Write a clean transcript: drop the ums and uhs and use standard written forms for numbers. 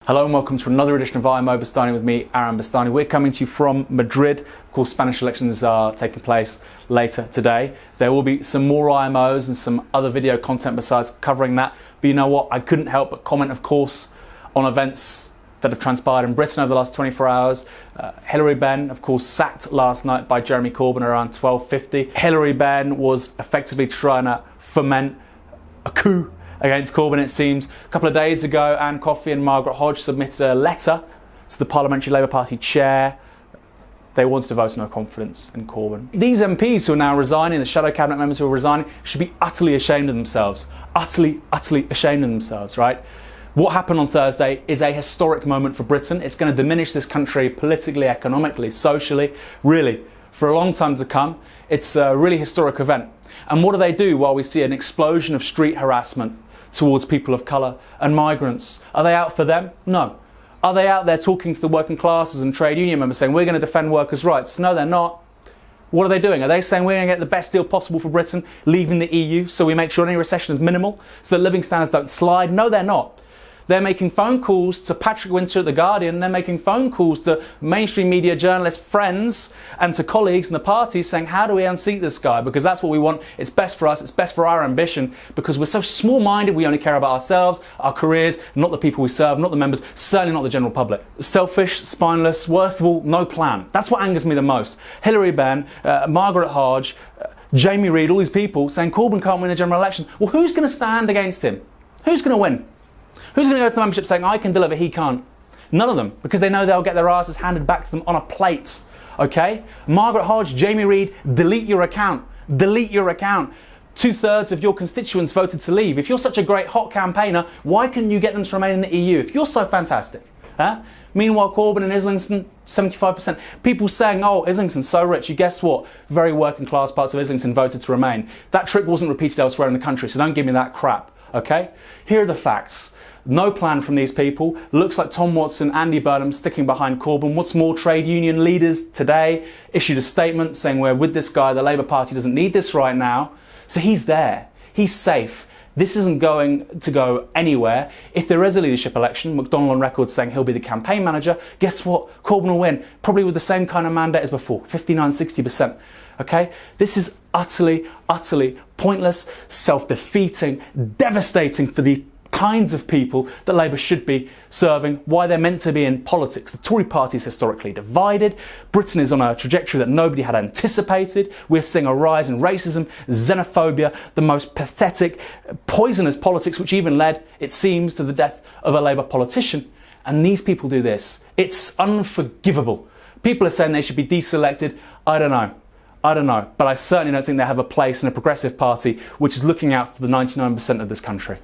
Hello and welcome to another edition of IMO Bastani with me, Aaron Bastani. We're coming to you from Madrid. Of course, Spanish elections are taking place later today. There will be some more IMOs and some other video content besides covering that. But you know what? I couldn't help but comment, of course, on events that have transpired in Britain over the last 24 hours. Hilary Benn, of course, sacked last night by Jeremy Corbyn around 12:50. Hilary Benn was effectively trying to foment a coup against Corbyn, it seems. A couple of days ago, Anne Coffey and Margaret Hodge submitted a letter to the Parliamentary Labour Party chair. They wanted to vote no confidence in Corbyn. These MPs who are now resigning, the shadow cabinet members who are resigning, should be utterly ashamed of themselves. Utterly ashamed of themselves, right? What happened on Thursday is a historic moment for Britain. It's going to diminish this country politically, economically, socially, really, for a long time to come. It's a really historic event. And what do they do while we see an explosion of street harassment towards people of colour and migrants? Are they out for them? No. Are they out there talking to the working classes and trade union members saying we're going to defend workers' rights? No, they're not. What are they doing? Are they saying we're going to get the best deal possible for Britain, leaving the EU, so we make sure any recession is minimal, so that living standards don't slide? No, they're not. They're making phone calls to Patrick Winter at The Guardian, they're making phone calls to mainstream media journalist friends and to colleagues in the party saying, how do we unseat this guy? Because that's what we want, it's best for us, it's best for our ambition, because we're so small-minded, we only care about ourselves, our careers, not the people we serve, not the members, certainly not the general public. Selfish, spineless, worst of all, no plan. That's what angers me the most. Hilary Benn, Margaret Hodge, Jamie Reid, all these people saying Corbyn can't win a general election. Well, who's going to stand against him? Who's going to win? Who's going to go to the membership saying, I can deliver, he can't? None of them, because they know they'll get their asses handed back to them on a plate, okay? Margaret Hodge, Jamie Reid, delete your account. Delete your account. 2/3 of your constituents voted to leave. If you're such a great hot campaigner, why couldn't you get them to remain in the EU? If you're so fantastic, huh? Meanwhile, Corbyn and Islington, 75%. People saying, oh, Islington's so rich. You guess what? Very working class parts of Islington voted to remain. That trick wasn't repeated elsewhere in the country, so don't give me that crap, okay? Here are the facts. No plan from these people. Looks like Tom Watson, Andy Burnham sticking behind Corbyn. What's more, trade union leaders today issued a statement saying we're with this guy, the Labour Party doesn't need this right now. So he's there. He's safe. This isn't going to go anywhere. If there is a leadership election, McDonnell on record saying he'll be the campaign manager, guess what? Corbyn will win. Probably with the same kind of mandate as before, 59-60%. Okay? This is utterly pointless, self-defeating, devastating for the kinds of people that Labour should be serving, why they're meant to be in politics. The Tory party is historically divided. Britain is on a trajectory that nobody had anticipated. We're seeing a rise in racism, xenophobia, the most pathetic, poisonous politics, which even led, it seems, to the death of a Labour politician. And these people do this. It's unforgivable. People are saying they should be deselected. I don't know. But I certainly don't think they have a place in a progressive party which is looking out for the 99% of this country.